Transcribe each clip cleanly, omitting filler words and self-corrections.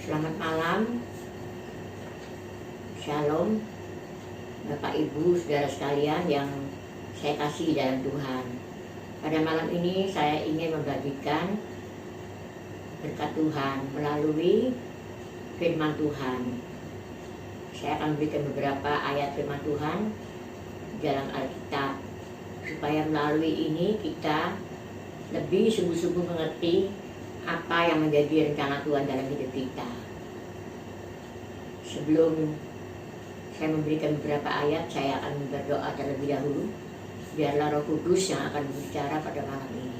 Selamat malam, Shalom, Bapak Ibu, saudara sekalian yang saya kasih dalam Tuhan. Pada malam ini saya ingin membagikan berkat Tuhan melalui firman Tuhan. Saya akan berikan beberapa ayat firman Tuhan dalam Alkitab, supaya melalui ini kita lebih sungguh-sungguh mengerti apa yang menjadi rencana Tuhan dalam hidup kita. Sebelum saya memberikan beberapa ayat, saya akan berdoa terlebih dahulu. Biarlah Roh Kudus yang akan berbicara pada malam ini.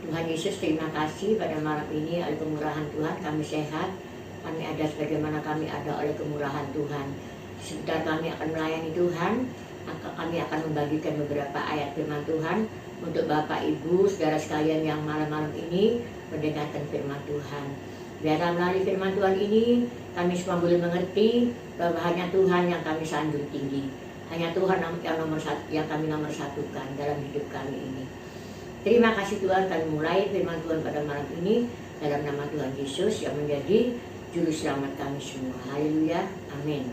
Tuhan Yesus, terima kasih pada malam ini oleh kemurahan Tuhan kami sehat. Kami ada sebagaimana kami ada oleh kemurahan Tuhan. Sebentar kami akan melayani Tuhan. Kami akan membagikan beberapa ayat firman Tuhan untuk Bapak Ibu saudara sekalian yang malam-malam ini mendengarkan firman Tuhan. Biarlah melalui firman Tuhan ini kami semua boleh mengerti bahwa hanya Tuhan yang kami sanjung tinggi, hanya Tuhan yang kami nomor satukan dalam hidup kami ini. Terima kasih Tuhan, kami mulai firman Tuhan pada malam ini dalam nama Tuhan Yesus yang menjadi juru selamat kami semua. Haleluya, amin.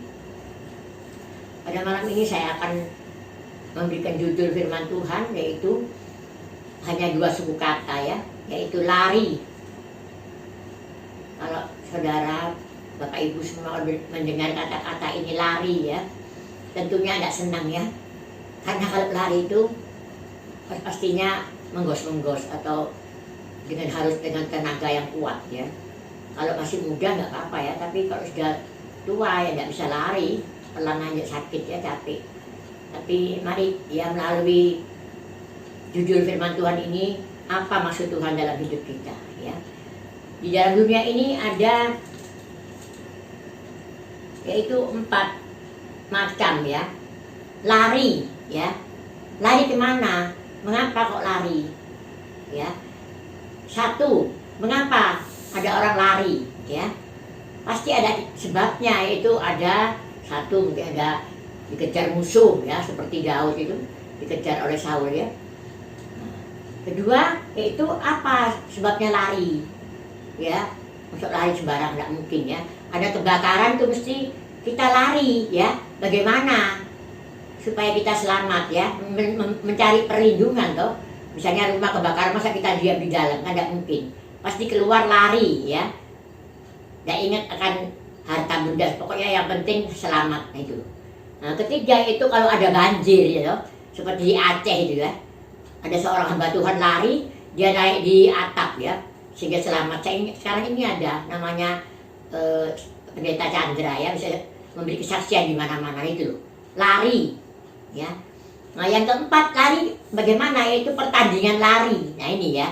Pada malam ini saya akan memberikan judul firman Tuhan, yaitu hanya dua suku kata ya, yaitu lari. Kalau saudara, Bapak Ibu semua mendengar kata-kata ini lari ya, tentunya tidak senang ya. Karena kalau lari itu pastinya menggos-menggos atau harus dengan tenaga yang kuat ya. Kalau masih muda nggak apa-apa ya, tapi kalau sudah tua ya nggak bisa lari, pelan aja sakit ya, capek. Tapi mari ya melalui judul firman Tuhan ini, apa maksud Tuhan dalam hidup kita ya. Di dalam dunia ini ada yaitu 4 macam ya. Lari ya. Lari kemana? Mengapa kok lari? Ya. 1, mengapa ada orang lari ya? Pasti ada sebabnya, yaitu ada 1, mungkin ada dikejar musuh ya, seperti Daud itu dikejar oleh Saul ya. Kedua, yaitu apa sebabnya lari ya? Masuk lari sembarang nggak mungkin ya. Ada kebakaran tuh mesti kita lari ya. Bagaimana supaya kita selamat ya? Mencari perlindungan toh. Misalnya rumah kebakaran, masa kita diam di dalam? Nggak mungkin. Pasti keluar lari ya. Nggak ingat akan harta benda, pokoknya yang penting selamat itu. Nah, ketiga itu kalau ada banjir ya, seperti di Aceh itu ya. Ada seorang hamba Tuhan lari, dia naik di atap ya, sehingga selamat. Sekarang ini ada namanya Pendeta Chandra ya, bisa memberi kesaksian di mana-mana itu loh. Lari ya. Nah, yang keempat lari bagaimana, yaitu pertandingan lari. Nah ini ya.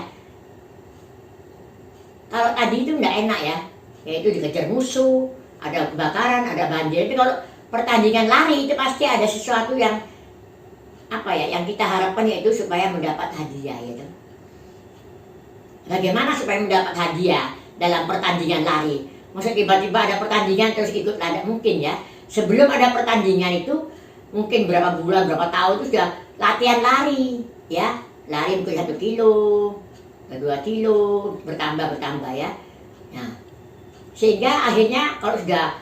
Kalau tadi itu enggak enak ya, yaitu dikejar musuh, ada kebakaran, ada banjir. Tapi kalau pertandingan lari itu pasti ada sesuatu yang apa ya, yang kita harapkan, yaitu supaya mendapat hadiah gitu. Bagaimana supaya mendapat hadiah dalam pertandingan lari? Maksud tiba-tiba ada pertandingan terus ikut lari? Mungkin ya. Sebelum ada pertandingan itu mungkin berapa bulan, berapa tahun itu sudah latihan lari ya. Lari mungkin 1 kilo, 2 kilo, bertambah ya. Nah, sehingga akhirnya kalau sudah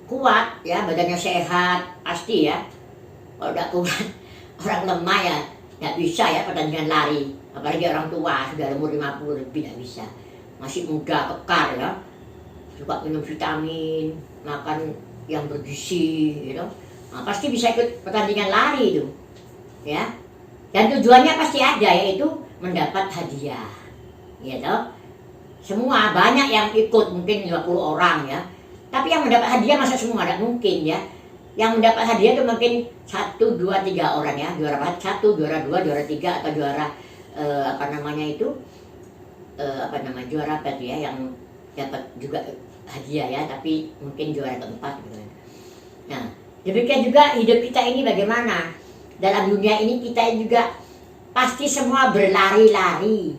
kuat ya, badannya sehat, pasti ya. Kalau udah kuat, orang lemah ya nggak bisa ya pertandingan lari. Apalagi orang tua sudah umur 50 lebih nggak bisa. Masih muda, kekar ya, suka minum vitamin, makan yang bergizi gitu. Nah, pasti bisa ikut pertandingan lari itu ya. Dan tujuannya pasti ada, yaitu mendapat hadiah gitu. Semua banyak yang ikut, mungkin 50 orang ya. Tapi yang mendapat hadiah masa semua? Tidak mungkin ya. Yang mendapat hadiah itu mungkin 1, 2, 3 orang ya. Juara 1, juara 2, juara 3, atau juara juara apa itu ya, yang dapat juga hadiah ya, tapi mungkin juara keempat gitu. Nah, demikian juga hidup kita ini bagaimana? Dalam dunia ini kita juga pasti semua berlari-lari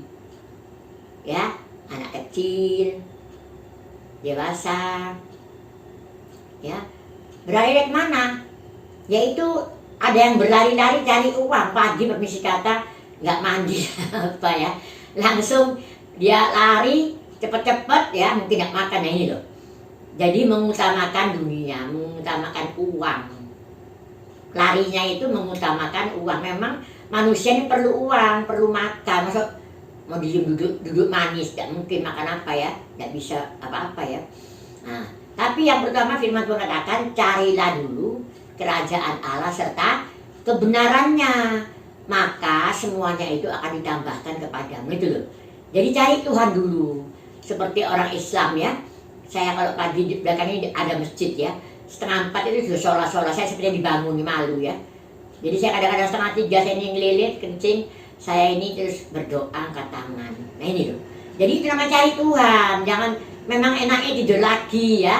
ya. Anak kecil, dewasa ya, berlari ke mana? Yaitu ada yang berlari-lari cari uang. Pagi permisi kata nggak mandi apa ya, langsung dia lari cepet-cepet ya, mungkin nggak makan ya ini loh. Jadi mengutamakan dunia, mengutamakan uang. Larinya itu mengutamakan uang. Memang manusia ini perlu uang, perlu makan. Masa mau duduk manis, nggak mungkin makan apa ya, nggak bisa apa-apa ya. Nah, tapi yang pertama firman Tuhan katakan, carilah dulu kerajaan Allah serta kebenarannya, maka semuanya itu akan ditambahkan kepadamu, itu loh. Jadi cari Tuhan dulu. Seperti orang Islam ya, saya kalau pagi di belakang ini ada masjid ya, 3:30 itu sudah sholat, saya seperti dibangun, malu ya. Jadi saya kadang-kadang 2:30 saya ini ngelilit, kencing, saya ini terus berdoa angkat tangan. Nah ini loh. Jadi itu namanya cari Tuhan. Jangan, memang enaknya tidur lagi ya.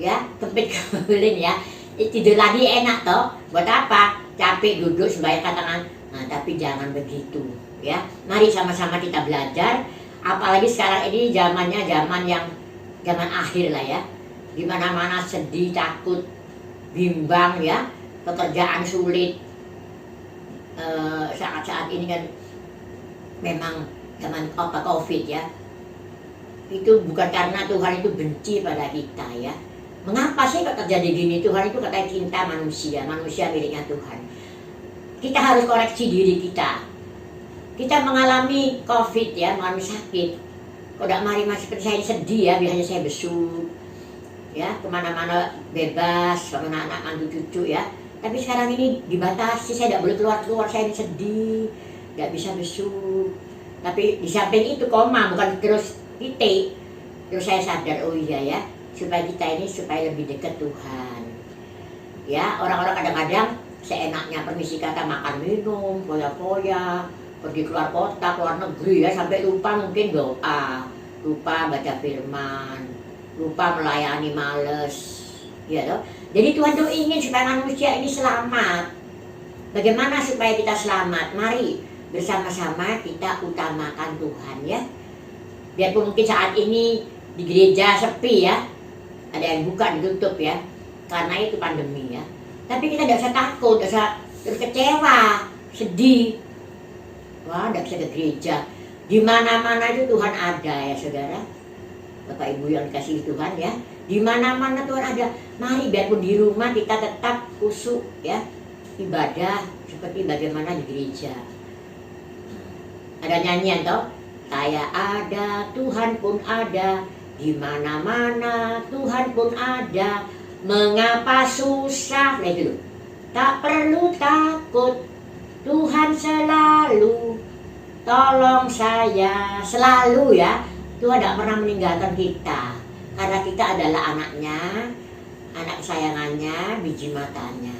Ya, kepit-kepulin ya. Tidur lagi enak toh. Buat apa? Capek duduk sembahyang angkat tangan. Nah, tapi jangan begitu ya. Mari sama-sama kita belajar. Apalagi sekarang ini zamannya zaman akhir lah ya. Di mana-mana sedih, takut, bimbang ya. Pekerjaan sulit. Saat-saat ini kan memang zaman COVID ya, itu bukan karena Tuhan itu benci pada kita ya. Mengapa sih kok terjadi gini? Tuhan itu katanya cinta manusia, manusia miliknya Tuhan. Kita harus koreksi diri kita. Kita mengalami COVID ya, mengalami sakit. Kok tidak masih seperti saya sedih ya, biasanya saya besuk ya, kemana-mana bebas, sama anak mantu cucu ya. Tapi sekarang ini dibatasi, saya tidak boleh keluar-keluar, saya ini sedih, tidak bisa besuk. Tapi di samping itu koma, bukan terus titik. Terus saya sadar, oh iya ya, supaya kita ini supaya lebih dekat Tuhan. Ya, orang-orang kadang-kadang seenaknya permisi kata makan minum, foya-foya, pergi keluar kota, keluar negeri ya, sampai lupa mungkin doa, lupa baca firman, lupa melayani, males, ya toh. Jadi Tuhan tuh ingin supaya manusia ini selamat. Bagaimana supaya kita selamat? Mari bersama-sama kita utamakan Tuhan ya. Biarpun mungkin saat ini di gereja sepi ya, ada yang buka ditutup ya, karena itu pandemi ya. Tapi kita tidak usah takut, tidak usah terus kecewa, sedih. Wah, tidak bisa ke gereja. Di mana-mana itu Tuhan ada ya saudara. Bapak Ibu yang dikasihi Tuhan ya, di mana-mana Tuhan ada. Mari biarpun di rumah kita tetap khusyuk ya, ibadah seperti bagaimana di gereja. Ada nyanyian toh, saya ada, Tuhan pun ada, di mana-mana Tuhan pun ada. Mengapa susah? Nah itu loh. Tak perlu takut, Tuhan selalu tolong saya, selalu ya. Tuhan tidak pernah meninggalkan kita, karena kita adalah anaknya, anak kesayangannya, biji matanya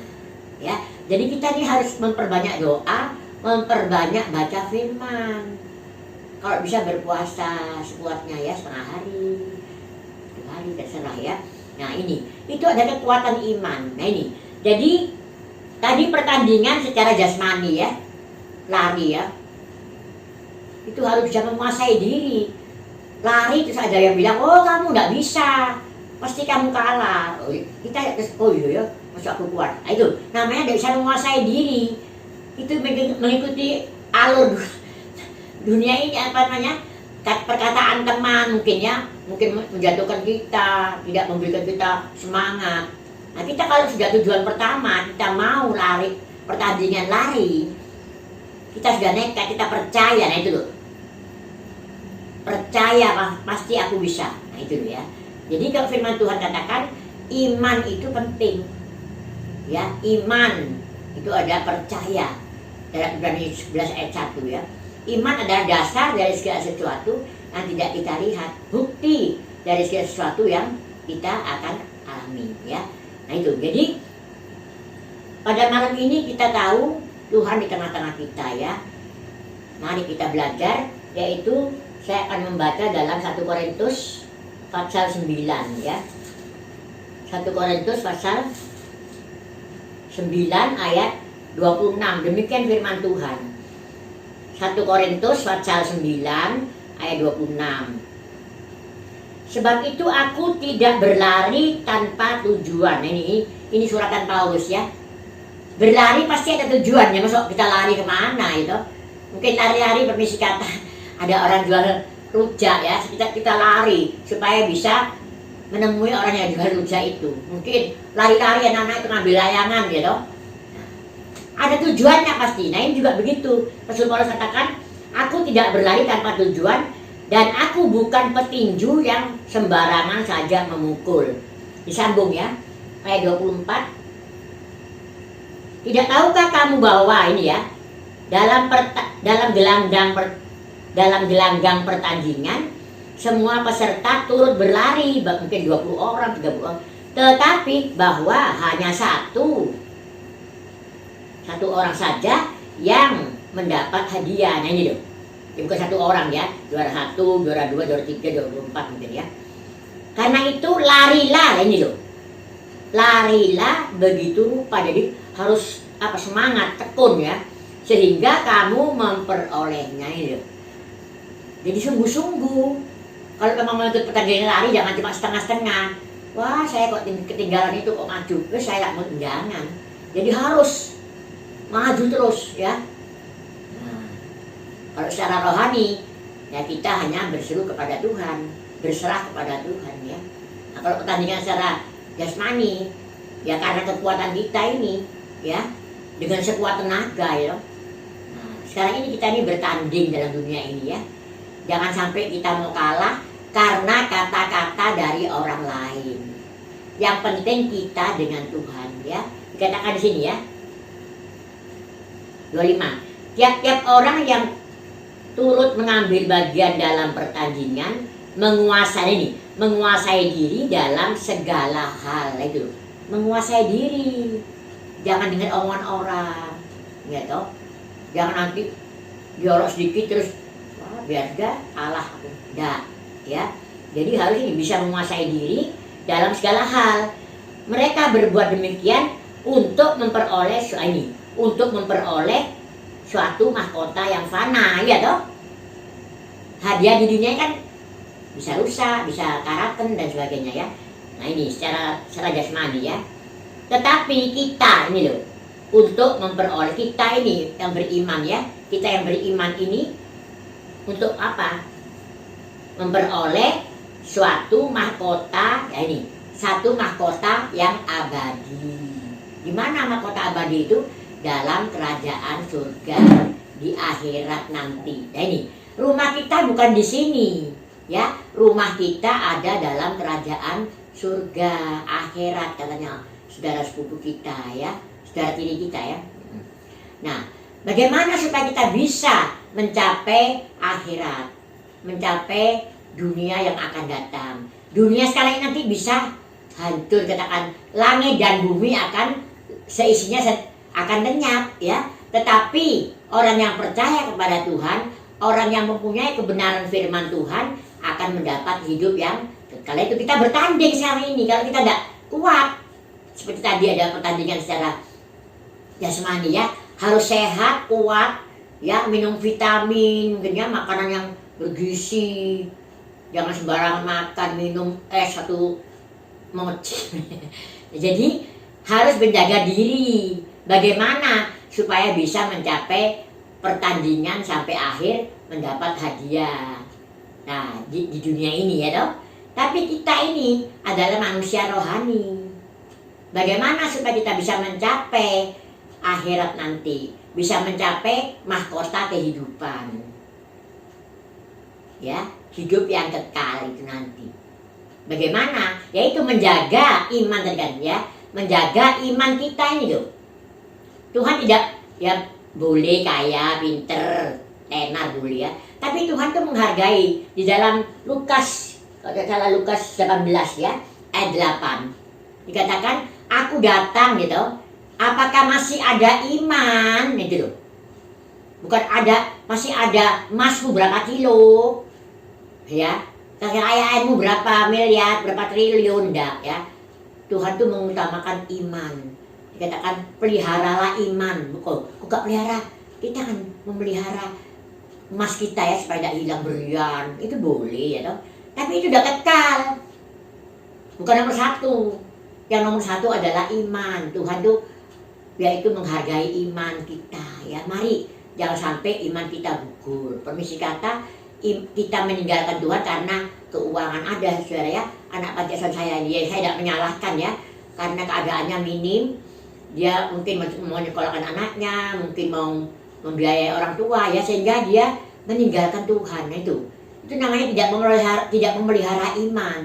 ya. Jadi kita ini harus memperbanyak doa, memperbanyak baca firman. Kalau bisa berpuasa sekuatnya ya, setengah hari, 2 hari, terserah ya. Nah ini, itu ada kekuatan iman. Nah ini, jadi tadi pertandingan secara jasmani ya, lari ya, itu harus bisa menguasai diri. Lari terus ada yang bilang, oh kamu nggak bisa, pasti kamu kalah. Oh, kita oh iya ya, masuk aku kuat. Nah, itu namanya tidak bisa menguasai diri. Itu mengikuti alur dunia ini, apa namanya, perkataan teman mungkin ya, mungkin menjatuhkan kita, tidak memberikan kita semangat. Nah kita kalau sudah tujuan pertama, kita mau lari, pertandingan lari, kita sudah nekat, kita percaya, nah itu loh. Percaya pasti aku bisa. Nah itu ya. Jadi kalau firman Tuhan katakan iman itu penting. Ya, iman itu ada percaya. Dalam Ibrani 11 ayat 1 ya. Iman adalah dasar dari segala sesuatu yang tidak kita lihat, bukti dari segala sesuatu yang kita akan alami ya. Nah itu. Jadi pada malam ini kita tahu Tuhan di tengah-tengah kita ya. Mari kita belajar, yaitu saya akan membaca dalam 1 Korintus pasal 9 ya. 1 Korintus pasal 9 ayat 26. Demikian firman Tuhan. 1 Korintus pasal 9 ayat 26. Sebab itu aku tidak berlari tanpa tujuan. Ini suratan Paulus ya. Berlari pasti ada tujuannya. Masuk kita lari kemana itu? Mungkin lari-lari permisi kata. Ada orang jual rujak ya, kita lari supaya bisa menemui orang yang jual rujak itu. Mungkin lari-lari anak-anak itu ngambil layangan gitu. Ada tujuannya pasti. Nah ini juga begitu. Rasul Paulus katakan, aku tidak berlari tanpa tujuan dan aku bukan petinju yang sembarangan saja memukul. Disambung ya, ayat 24. Tidak tahukah kamu bahwa ini ya, dalam gelanggang pertandingan semua peserta turut berlari, mungkin 20 orang, 30 orang, tetapi bahwa hanya satu orang saja yang mendapat hadiah. Nah ini loh, ya, bukan satu orang ya, juara 1, juara 2, juara 3, juara 4 mungkin ya. Karena itu larilah, ini loh, larilah begitu rupa. Jadi harus semangat, tekun ya, sehingga kamu memperolehnya ini loh. Jadi sungguh-sungguh. Kalau memang mau ikut pertandingan lari, jangan cuma setengah-setengah. Wah, saya kok ketinggalan itu kok maju. Saya mau, jangan. Jadi harus maju terus ya. Nah, kalau secara rohani, ya kita hanya berseru kepada Tuhan, berserah kepada Tuhan ya. Nah, kalau pertandingan secara jasmani, ya karena kekuatan kita ini, ya dengan sekuat tenaga ya. Nah, sekarang ini kita ini bertanding dalam dunia ini ya. Jangan sampai kita mau kalah karena kata-kata dari orang lain. Yang penting kita dengan Tuhan ya. Dikatakan di sini ya. 25. Tiap-tiap orang yang turut mengambil bagian dalam pertandingan menguasai diri dalam segala hal itu. Menguasai diri. Jangan dengar omongan orang. Ya toh. Jangan nanti diorok sedikit terus biar gak kalah aku. Enggak, ya. Jadi harus ini bisa menguasai diri dalam segala hal. Mereka berbuat demikian untuk memperoleh suatu mahkota yang fana, ya toh. Hadiah di dunia kan bisa rusak, bisa karaten dan sebagainya ya. Nah ini secara jasmani ya. Tetapi kita ini loh, untuk memperoleh, kita ini yang beriman ya, kita yang beriman ini untuk apa? Memperoleh suatu mahkota, ya ini, satu mahkota yang abadi. Di mana mahkota abadi itu? Dalam kerajaan surga di akhirat nanti. Nah ini, rumah kita bukan di sini, ya. Rumah kita ada dalam kerajaan surga akhirat katanya saudara sepupu kita ya, saudara tiri kita ya. Nah, bagaimana supaya kita bisa mencapai akhirat, mencapai dunia yang akan datang. Dunia sekarang ini nanti bisa hancur, katakan langit dan bumi akan seisinya akan lenyap ya. Tetapi orang yang percaya kepada Tuhan, orang yang mempunyai kebenaran firman Tuhan akan mendapat hidup yang kekal. Itu kita bertanding sekarang ini. Kalau kita tidak kuat, seperti tadi ada pertandingan secara jasmani ya, harus sehat, kuat ya, minum vitamin, mungkin ya makanan yang bergizi, jangan sembarangan makan, minum es satu mengecil. Jadi harus menjaga diri. Bagaimana supaya bisa mencapai pertandingan sampai akhir mendapat hadiah. Nah di dunia ini ya toh. Tapi kita ini adalah manusia rohani. Bagaimana supaya kita bisa mencapai akhirat nanti, bisa mencapai mahkota kehidupan ya, hidup yang kekal itu nanti. Bagaimana? Yaitu menjaga iman tadi ya, menjaga iman kita ini loh. Tuhan tidak ya boleh kaya, pinter, tenar boleh ya, tapi Tuhan tuh menghargai. Di dalam Lukas, kalau tidak salah Lukas 18 ya, ayat 8 dikatakan, aku datang gitu, apakah masih ada iman gitu loh. Bukan masih ada emasmu berapa kilo ya, kekayaanmu berapa miliar, berapa triliun, enggak ya. Tuhan tuh mengutamakan iman. Dikatakan peliharalah iman. Bukan pelihara, kita kan memelihara emas kita ya supaya tidak hilang berlian. Itu boleh ya toh. Tapi itu udah kekal. Bukan nomor satu. Yang nomor satu adalah iman. Tuhan tuh yaitu menghargai iman kita ya. Mari jangan sampai iman kita gugur. Permisi kata, kita meninggalkan Tuhan karena keuangan ada, saudara ya. Anak panti asuhan saya ini, saya tidak menyalahkan ya, karena keadaannya minim. Dia mungkin mau menyekolahkan anaknya, mungkin mau membiayai orang tua ya, sehingga dia meninggalkan Tuhan. Nah, itu namanya tidak memelihara iman.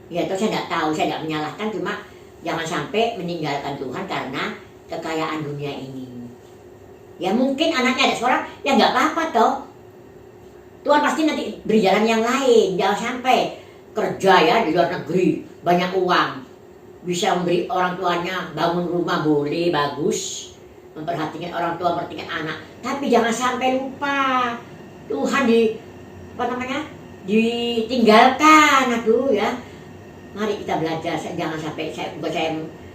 Ya, itu saya tidak tahu, saya tidak menyalahkan, cuma jangan sampai meninggalkan Tuhan karena kekayaan dunia ini. Ya mungkin anaknya ada seorang, ya nggak apa-apa toh. Tuhan pasti nanti beri jalan yang lain. Jangan sampai kerja ya di luar negeri, banyak uang, bisa memberi orang tuanya, bangun rumah boleh, bagus, memperhatikan orang tua, memperhatikan anak. Tapi jangan sampai lupa Tuhan ditinggalkan. Aduh ya. Mari kita belajar, jangan sampai saya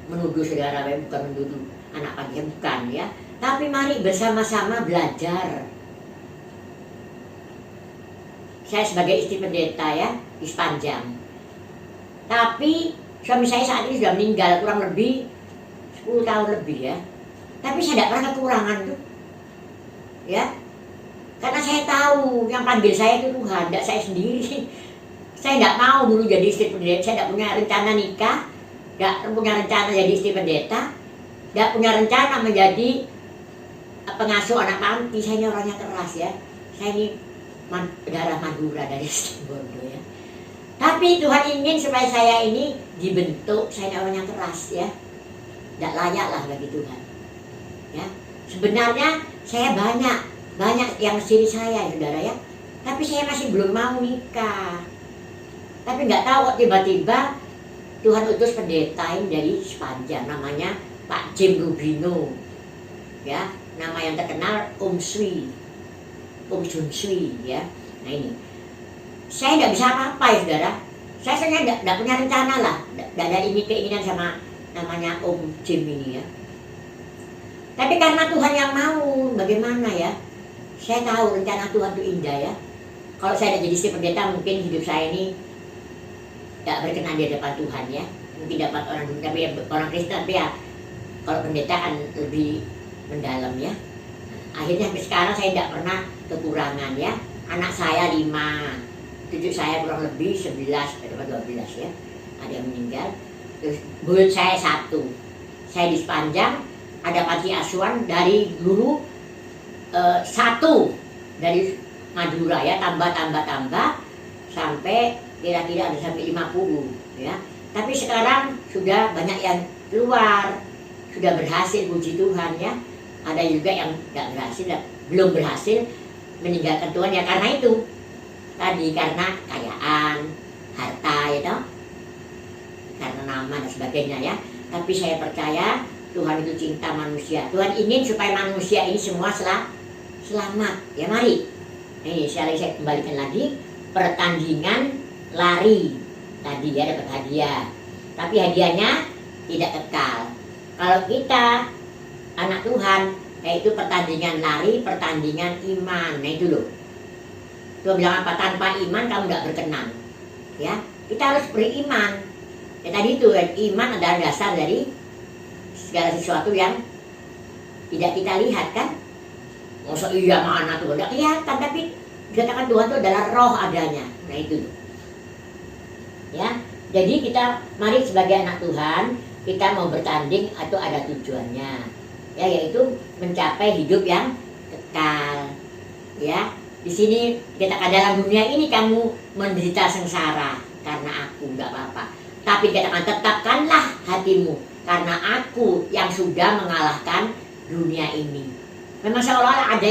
menuduh saudara, bukan menuduh anak panti, bukan ya. Tapi mari bersama-sama belajar. Saya sebagai istri pendeta ya di Sepanjang. Tapi suami saya saat ini sudah meninggal kurang lebih 10 tahun lebih ya. Tapi saya tidak pernah kekurangan tuh. Ya. Karena saya tahu yang panggil saya itu Tuhan, tidak saya sendiri. Saya tidak mau dulu jadi istri pendeta, saya tidak punya rencana nikah, tidak punya rencana jadi istri pendeta, tidak punya rencana menjadi pengasuh anak panti. Saya ini orangnya keras ya. Saya ini darah Madura dari Bondo ya. Tapi Tuhan ingin supaya saya ini dibentuk, saya ini orangnya keras ya. Tidak layak lah bagi Tuhan. Ya. Sebenarnya saya banyak yang siri saya saudara ya. Tapi saya masih belum mau nikah. Tapi nggak tahu kok tiba-tiba Tuhan utus pendeta dari Sepanjang, namanya Pak Jim Rubino. Ya, nama yang terkenal Om Jun Sui ya. Nah ini, saya tidak bisa apa-apa ya saudara. Saya sebenarnya tidak punya rencana lah, tidak ada ini keinginan sama namanya Om Jim ini ya. Tapi karena Tuhan yang mau, bagaimana ya? Saya tahu rencana Tuhan itu indah ya. Kalau saya jadi istri pendeta, mungkin hidup saya ini tidak berkenan di depan Tuhan ya. Mungkin dapat orang Kristen, tapi ya kalau pendetaan lebih mendalam ya. Akhirnya sampai sekarang saya tidak pernah kekurangan ya. Anak saya 5, cucu saya kurang lebih 11 atau 12 ya. Ada yang meninggal. Terus murid saya 1. Saya di Sepanjang ada panti asuhan dari dulu 1 dari Madura ya, tambah sampai kira-kira ada sampai 50 ya. Tapi sekarang sudah banyak yang keluar, sudah berhasil, puji Tuhan ya. Ada juga yang nggak berhasil, belum berhasil meninggalkan Tuhan ya karena itu tadi, karena kekayaan, harta ya, karena nama dan sebagainya ya. Tapi saya percaya Tuhan itu cinta manusia. Tuhan ingin supaya manusia ini semua selamat ya. Mari ini saya kembalikan lagi pertandingan lari tadi ya, dapat hadiah. Tapi hadiahnya tidak kekal. Kalau kita anak Tuhan, yaitu pertandingan lari, pertandingan iman. Nah itu loh. Tuhan bilang apa? Tanpa iman kamu tidak berkenan. Ya, kita harus beriman. Ya tadi itu, iman adalah dasar dari segala sesuatu yang tidak kita lihat kan. Masa iya mana tuh? Tidak kelihatan, tapi dikatakan Tuhan itu adalah roh adanya. Nah itu loh. Ya, jadi kita mari sebagai anak Tuhan, kita mau bertanding atau ada tujuannya, ya, yaitu mencapai hidup yang kekal. Ya, di sini dikatakan dalam dunia ini kamu menderita sengsara karena aku, nggak apa-apa. Tapi dikatakan tetapkanlah hatimu karena aku yang sudah mengalahkan dunia ini. Memang seolah-olah ada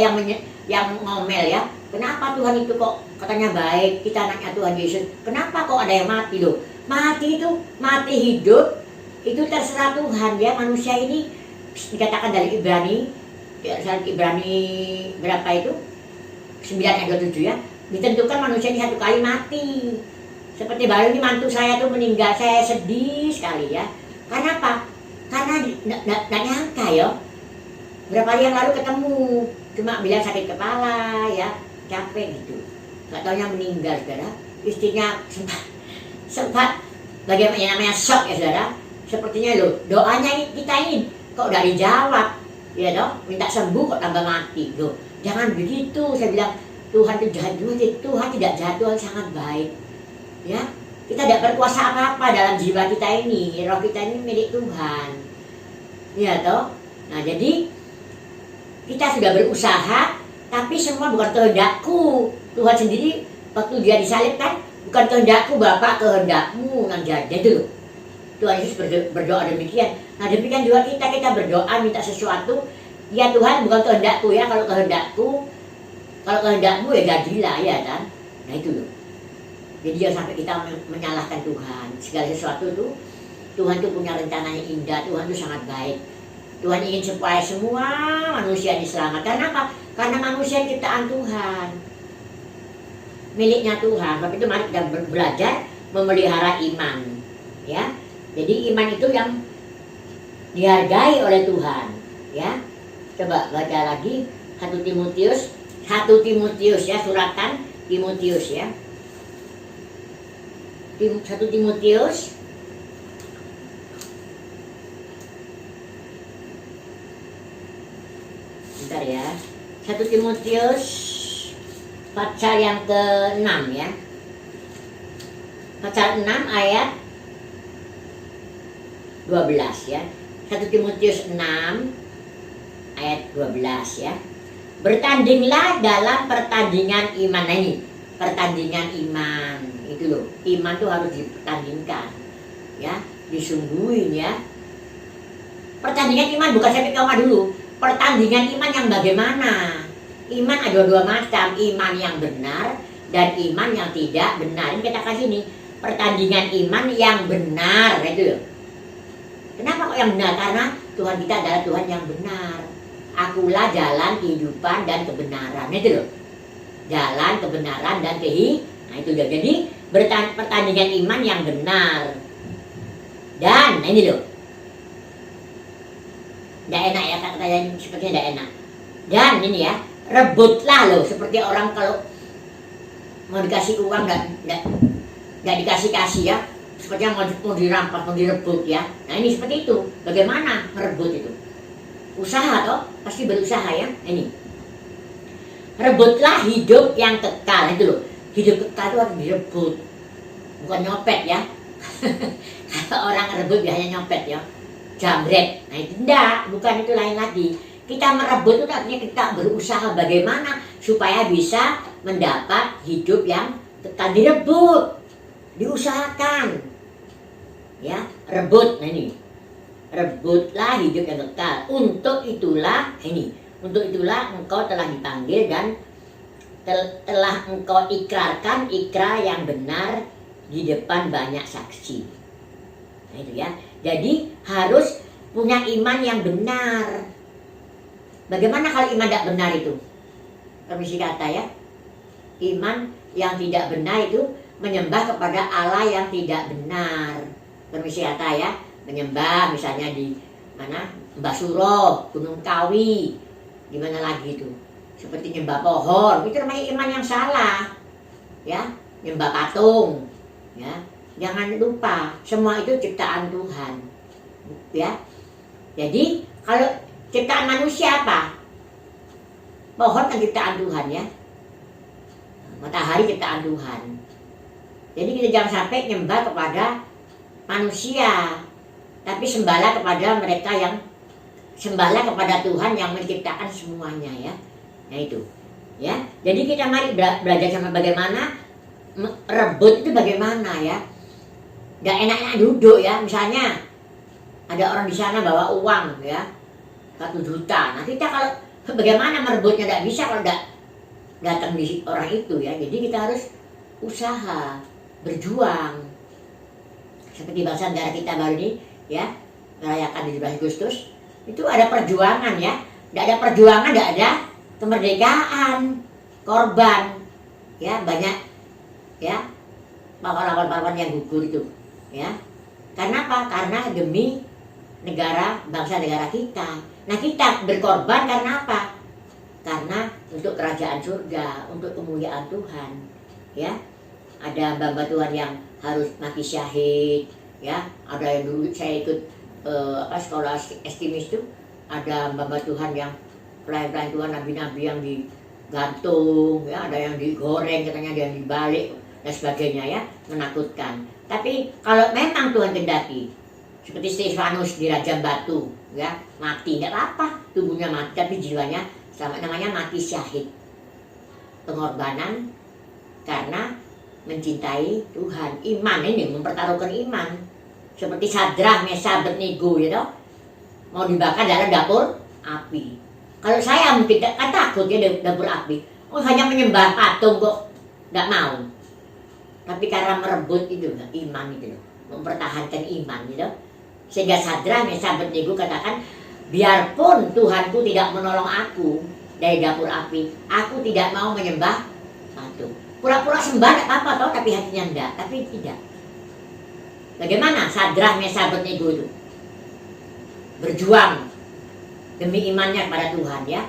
yang ngomel ya. Kenapa Tuhan itu kok katanya baik, kita anaknya Tuhan Yesus, kenapa kok ada yang mati loh? Mati itu, mati hidup, itu terserah Tuhan ya. Manusia ini dikatakan dari Ibrani berapa itu? 9 ayat 27 ya. Ditentukan manusia ini 1 kali mati. Seperti baru ini mantu saya tuh meninggal, saya sedih sekali ya. Karena apa? Karena nggak nyangka ya. Berapa hari yang lalu ketemu, cuma bilang sakit kepala ya, capek gitu. Gak taunya meninggal saudara. Istrinya sempat bagaimana namanya shock ya saudara. Sepertinya loh, doanya kita ini kok udah dijawab ya dong, minta sembuh kok tambah mati loh. Jangan begitu, saya bilang Tuhan itu jahat. Tuhan tidak jahat, Tuhan sangat baik. Ya, kita tidak berkuasa apa-apa dalam jiwa kita ini. Roh kita ini milik Tuhan. Ya toh. Nah jadi kita sudah berusaha, tapi semua bukan kehendakku. Tuhan sendiri waktu dia disalibkan, bukan kehendakku Bapak, kehendakmu yang jadi itu. Tuhan Yesus berdoa demikian. Nah demikian juga kita berdoa minta sesuatu. Ya Tuhan, bukan kehendakku ya, kalau kehendakmu ya jadilah ya kan. Nah itu loh. Jadi jangan sampai kita menyalahkan Tuhan. Segala sesuatu itu Tuhan itu punya rencananya indah. Tuhan itu sangat baik. Tuhan ingin supaya semua manusia diselamatkan. Karena apa? Karena manusia ciptaan Tuhan, miliknya Tuhan. Sebab itu mari kita belajar memelihara iman. Ya, jadi iman itu yang dihargai oleh Tuhan. Ya, coba baca lagi 1 Timotius ya, suratan Timotius ya. 1 Timotius bentar ya. 1 Timotius pasal yang ke-6 ya. Pasal 6 ayat 12 ya. 1 Timotius 6 ayat 12 ya. Bertandinglah dalam pertandingan iman. Nah ini pertandingan iman itu loh. Iman tuh harus dipertandingkan ya, disungguhin ya. Pertandingan iman bukan sampai koma dulu. Pertandingan iman yang bagaimana? Iman ada dua macam, iman yang benar dan iman yang tidak benar. Ini kita kasih nih, pertandingan iman yang benar itu loh. Kenapa kok yang benar? Karena Tuhan kita adalah Tuhan yang benar. Akulah jalan kehidupan dan kebenaran. Itu loh. Jalan kebenaran dan nah itu loh. Jadi pertandingan iman yang benar. Dan nah ini loh. Tidak enak ya kata-kata sepertinya tidak enak. Dan ini ya, rebutlah loh, seperti orang kalau mau dikasih uang nggak dikasih ya, sepertinya mau dirampas, mau direbut ya. Nah ini seperti itu. Bagaimana merebut itu? Usaha toh, pasti berusaha ya. Ini rebutlah hidup yang kekal. Itu loh, hidup kekal itu harus direbut, bukan nyopet ya. Kalau orang rebut biasanya nyopet ya, jamret. Nah itu enggak, bukan, itu lain lagi. Kita merebut itu artinya kita berusaha bagaimana supaya bisa mendapat hidup yang kekal. Direbut, diusahakan ya, rebut. Nah ini, rebutlah hidup yang kekal. Untuk itulah engkau telah dipanggil dan telah engkau ikrarkan ikrar yang benar di depan banyak saksi. Nah itu ya. Jadi harus punya iman yang benar. Bagaimana kalau iman tidak benar itu? Permisi kata ya, iman yang tidak benar itu menyembah kepada Allah yang tidak benar. Permisi kata ya, menyembah misalnya di mana, Mbah Suro, Gunung Kawi, di mana lagi itu, seperti nyembah pohon, itu namanya iman yang salah ya. Nyembah patung ya, jangan lupa semua itu ciptaan Tuhan ya. Jadi kalau ciptaan manusia apa? Pohon kan ciptaan Tuhan ya, matahari ciptaan Tuhan. Jadi kita jangan sampai nyembah kepada manusia, tapi sembahlah kepada mereka yang sembahlah kepada Tuhan yang menciptakan semuanya ya. Nah itu ya. Jadi kita mari belajar sama bagaimana rebut itu bagaimana ya. Gak enak-enak duduk ya. Misalnya ada orang di sana bawa uang ya 1 juta. Nah kita kalau bagaimana merebutnya, tidak bisa kalau tidak datang di orang itu ya. Jadi kita harus usaha, berjuang. Seperti bangsa negara kita baru ini ya, merayakan 17 Agustus, itu ada perjuangan ya. Tidak ada perjuangan, tidak ada kemerdekaan. Korban ya, banyak ya pahlawan-pahlawan yang gugur itu ya. Karena apa? Karena demi negara, bangsa negara kita. Nah kita berkorban karena apa? Karena untuk kerajaan surga, untuk kemuliaan Tuhan ya. Ada hamba Tuhan yang harus mati syahid ya. Ada yang dulu saya ikut sekolah estimis itu, ada hamba Tuhan yang pelayan-pelayan Tuhan, nabi-nabi yang gantung, ya ada yang digoreng, katanya ada yang dibalik dan sebagainya ya, menakutkan. Tapi kalau memang Tuhan kehendaki, seperti Stefanus dirajam batu, ya mati nggak apa-apa, tubuhnya mati tapi jiwanya sama, namanya mati syahid, pengorbanan karena mencintai Tuhan. Iman ini mempertaruhkan iman, seperti Sadrah, Mesah, Abednego, ya toh, mau dibakar dalam dapur api. Kalau saya mungkin kan takut ya dapur api, hanya menyembah patung kok nggak mau. Tapi karena merebut itu iman itu loh, mempertahankan iman gitu. Sehingga Sadrah, Mesah, Abednego katakan, biarpun Tuhanku tidak menolong aku dari dapur api, aku tidak mau menyembah patung. Pura-pura sembah tidak apa-apa toh, tapi hatinya enggak, tapi tidak. Bagaimana Sadrah, Mesah, Abednego itu berjuang demi imannya kepada Tuhan ya,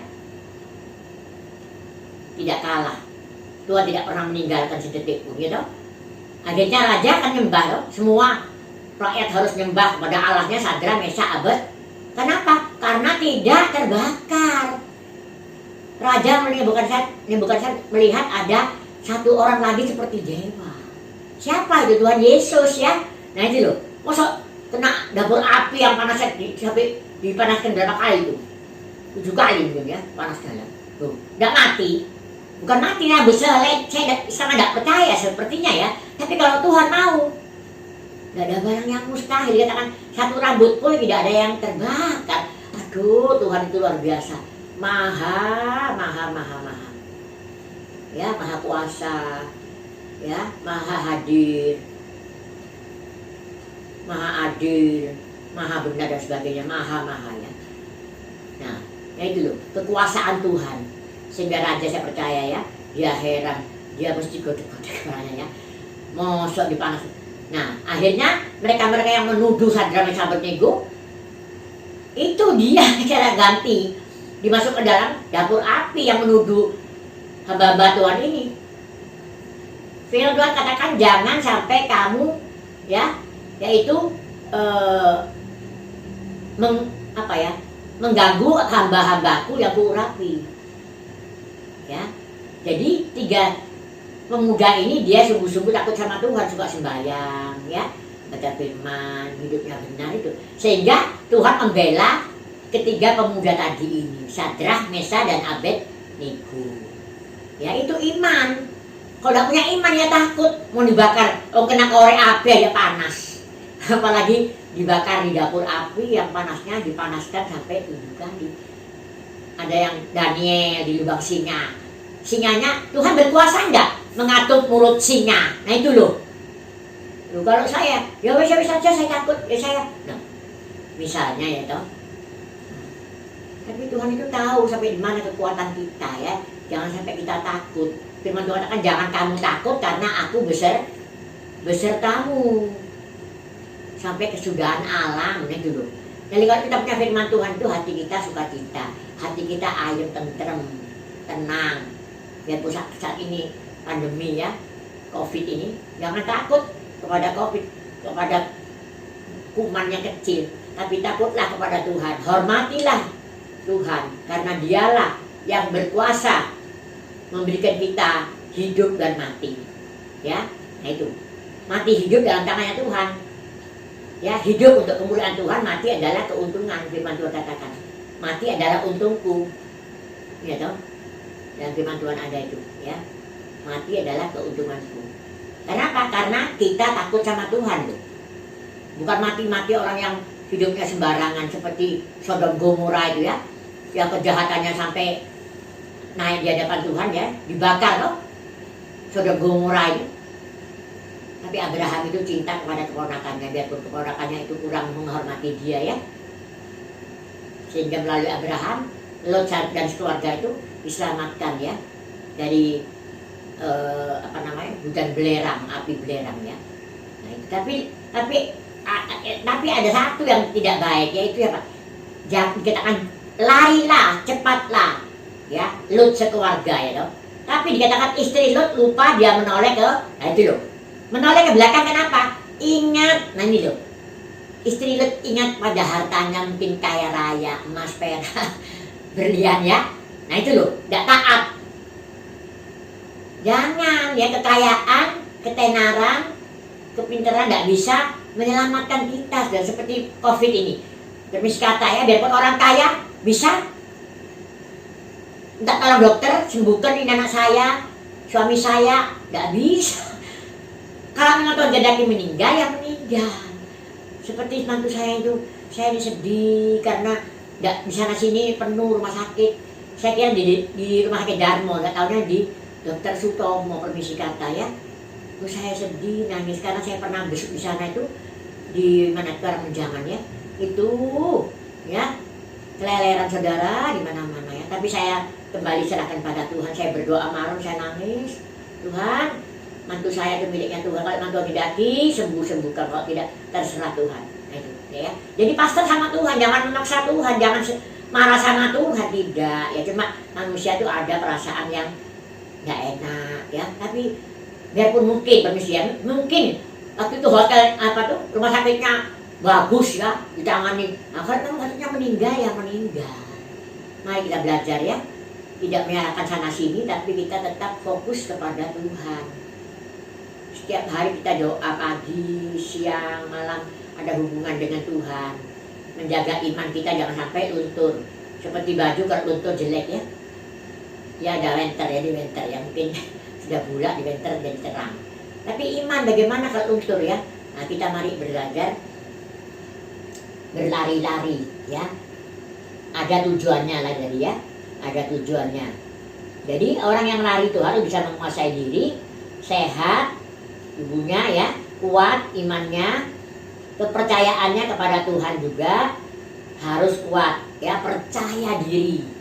tidak kalah. Tuhan tidak pernah meninggalkan sedetik pun gitu. Akhirnya raja kan nyembah loh, semua rakyat harus nyembah kepada Allahnya Sadrah, Mesah, Abed. Kenapa? Karena tidak terbakar. Raja melihat ada satu orang lagi seperti dewa. Siapa itu? Tuhan Yesus ya. Nah itu loh, masa kena dapur api yang panasnya sampai dipanaskan berapa kali itu? 7 kali mungkin ya, panas dalam. Tuh, tidak mati. Bukan mati ya, saya sangat tidak percaya sepertinya ya. Tapi kalau Tuhan mau, tidak ada barang yang mustahil. Dikatakan satu rambut pun tidak ada yang terbakar. Aduh, Tuhan itu luar biasa. Maha ya, maha kuasa ya, maha hadir, maha adil, maha benar dan sebagainya, maha ya. Nah, ya itu loh, kekuasaan Tuhan. Sehingga raja, saya percaya ya, dia heran, dia mesti godek-godek ya, mosok dipanas. Nah, akhirnya mereka yang menuduh Sadrah, Mesah, Abednego itu dia cara ganti, dimasuk ke dalam dapur api yang menuduh hamba-hamba Tuhan ini. Firman Tuhan katakan jangan sampai kamu ya, yaitu mengganggu hamba-hambaku yang kuurapi. Ya, jadi 3 pemuda ini dia sungguh-sungguh takut sama Tuhan, suka sembahyang, ya, baca firman, hidupnya benar itu. Sehingga Tuhan membela ketiga pemuda tadi ini, Sadrah, Mesah, dan Abednego. Ya, itu iman. Kalau tidak punya iman ya takut, mau dibakar, kena korek api aja panas. Apalagi dibakar di dapur api yang panasnya dipanaskan sampai 7 kali. Ada yang Daniel di lubang singa. Singanya, Tuhan berkuasa enggak mengatur mulut singa? Nah itu loh. Kalau saya, ya bisa saja saya takut, ya saya. Nah, misalnya ya toh. Tapi Tuhan itu tahu sampai di mana kekuatan kita ya. Jangan sampai kita takut. Firman Tuhan katakan jangan kamu takut karena aku besertamu. Sampai kesudahan alam, nah itu loh. Jadi kalau kita punya firman Tuhan itu hati kita sukacita, hati kita ayem, tentrem, tenang. Biarpun saat ini pandemi ya, COVID ini, jangan takut kepada COVID, kepada kuman yang kecil, tapi takutlah kepada Tuhan. Hormatilah Tuhan, karena dialah yang berkuasa memberikan kita hidup dan mati. Ya, nah itu, mati hidup dalam tangannya Tuhan. Ya, hidup untuk kemuliaan Tuhan, mati adalah keuntungan. Firman Tuhan katakan, mati adalah untungku. Ya toh? Dan firman Tuhan ada itu, ya. Mati adalah keuntunganku. Kenapa? Karena kita takut sama Tuhan loh. Bukan mati-mati orang yang hidupnya sembarangan seperti Sodom Gomora itu ya. Yang kejahatannya sampai naik di hadapan Tuhan ya, dibakar loh. Sodom Gomora itu. Tapi Abraham itu cinta kepada keponakannya, biarpun keponakannya itu kurang menghormati dia ya. Sehingga melalui Abraham, Lot dan keluarga itu diselamatkan ya dari hujan belerang, api belerang ya. Nah, itu, tapi ada satu yang tidak baik, yaitu apa? Jangan dikatakan larilah, cepatlah ya, Lot sekeluarga ya toh. Tapi dikatakan istri Lot lupa dia menoleh ke, nah itu loh. Menoleh ke belakang kenapa? Ingat, nah ini loh. Istri Lot ingat pada hartanya mungkin kaya raya, emas, perak, berlian ya. Nah itu loh, tidak taat. Jangan ya, kekayaan, ketenaran, kepintaran nggak bisa menyelamatkan kita. Dan seperti COVID ini, permisi kata ya, biarpun orang kaya bisa minta tolong dokter sembuhkan ini anak saya, suami saya, nggak bisa. Kalau memang Tuhan kehendaki meninggal, ya meninggal. Seperti mantu saya itu, saya ini sedih karena nggak bisa sini penuh rumah sakit. Saya kira di rumah sakit Darmo, nggak tahunya di Dokter Sutomo, permisi kata ya. Terus saya sedih, nangis karena saya pernah besuk di sana itu, di mana itu orang menjangan ya. Itu ya keleleran saudara di mana-mana ya. Tapi saya kembali serahkan pada Tuhan. Saya berdoa malam, saya nangis. Tuhan, mantu saya itu miliknya Tuhan. Kalau mantu didaki, sembuh-sembuhkan. Kalau tidak, terserah Tuhan. Nah, itu, ya. Jadi pastor sama Tuhan, jangan memaksa Tuhan, jangan marah sama Tuhan, tidak. Ya cuma manusia itu ada perasaan yang nggak enak ya. Tapi biarpun mungkin permisi ya, mungkin waktu itu hotel apa tuh rumah sakitnya bagus ya, ditangani. Nah, kalau katanya meninggal ya meninggal. Mari kita belajar ya, tidak menyalahkan sana sini, tapi kita tetap fokus kepada Tuhan. Setiap hari kita doa pagi, siang, malam, ada hubungan dengan Tuhan. Menjaga iman kita jangan sampai luntur. Seperti baju kalau luntur jelek ya. Ya ada winter ya, di winter ya mungkin sudah bulat, di winter jadi terang. Tapi iman bagaimana kalau luntur ya? Nah, kita mari belajar berlari-lari ya. Ada tujuannya lah jadi ya. Ada tujuannya. Jadi orang yang lari itu harus bisa menguasai diri, sehat, tubuhnya ya, kuat imannya, kepercayaannya kepada Tuhan juga harus kuat ya, percaya diri.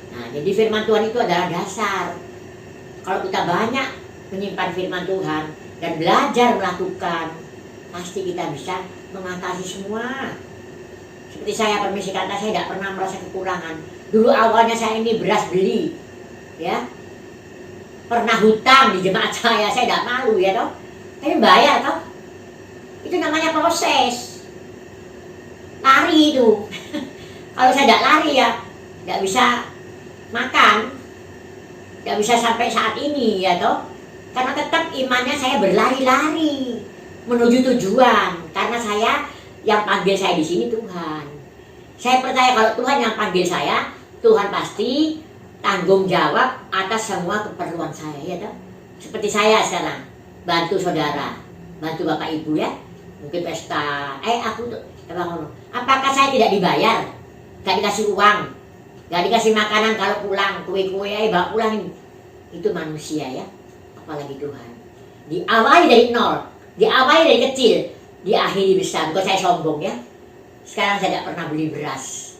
Nah, jadi firman Tuhan itu adalah dasar. Kalau kita banyak menyimpan firman Tuhan dan belajar melakukan, pasti kita bisa mengatasi semua. Seperti saya permisi kata, saya tidak pernah merasa kekurangan. Dulu awalnya saya ini beras beli, ya, pernah hutang di jemaat saya tidak malu ya toh. Tapi bayar toh. Itu namanya proses. Lari itu. Kalau saya tidak lari ya, tidak bisa makan, tidak bisa sampai saat ini ya toh. Karena tetap imannya saya berlari-lari menuju tujuan. Karena saya yang panggil saya di sini Tuhan. Saya percaya kalau Tuhan yang panggil saya, Tuhan pasti tanggung jawab atas semua keperluan saya ya toh. Seperti saya sekarang bantu saudara, bantu bapak ibu ya, mungkin pesta, aku tuh apakah saya tidak dibayar, gak dikasih uang, gak dikasih makanan kalau pulang, kue-kue bawa pulang, itu manusia ya, apalagi Tuhan. Diawali dari nol, diawali dari kecil, diakhiri besar. Bukan saya sombong ya. Sekarang saya tidak pernah beli beras,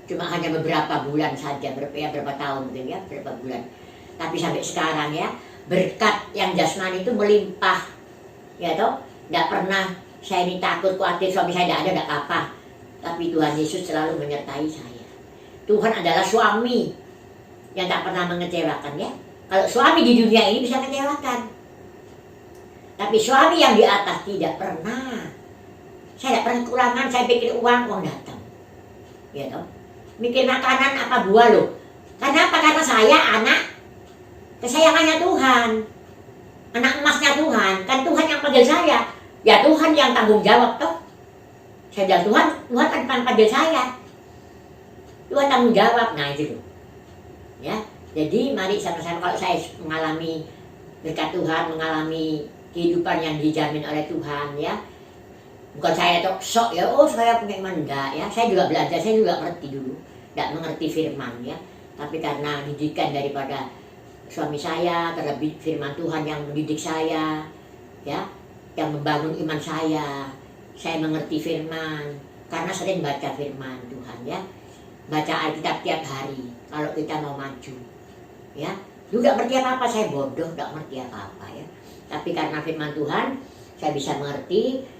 cuma hanya beberapa bulan saja, berapa tahun mungkin ya, berapa bulan. Tapi sampai sekarang ya, berkat yang jasmani itu melimpah, ya toh. Tidak pernah saya ini takut, khawatir suami saya tidak ada, tidak apa. Tapi Tuhan Yesus selalu menyertai saya. Tuhan adalah suami yang tak pernah mengecewakan ya. Kalau suami di dunia ini bisa mengecewakan, tapi suami yang di atas tidak pernah. Saya tidak pernah kekurangan, saya pikir uang datang, ya toh. Mikir makanan apa buah loh. Karena apa? Karena saya anak kesayangannya Tuhan, anak emasnya Tuhan. Kan Tuhan yang panggil saya, ya Tuhan yang tanggung jawab toh. Saya bilang Tuhan kan panggil saya, Tuhan tanggung jawab. Nah itu loh. Ya, jadi mari sama-sama, kalau saya mengalami berkat Tuhan, mengalami kehidupan yang dijamin oleh Tuhan ya. Bukan saya sok ya, saya punya iman, enggak ya. Saya juga belajar, saya juga ngerti dulu, tidak mengerti firman ya. Tapi karena didikan daripada suami saya, terlebih firman Tuhan yang mendidik saya ya, yang membangun iman saya mengerti firman. Karena sering baca firman Tuhan ya, baca Alkitab tiap hari. Kalau kita mau maju ya, juga ngerti apa-apa, saya bodoh, tidak ngerti apa-apa ya. Tapi karena firman Tuhan, saya bisa mengerti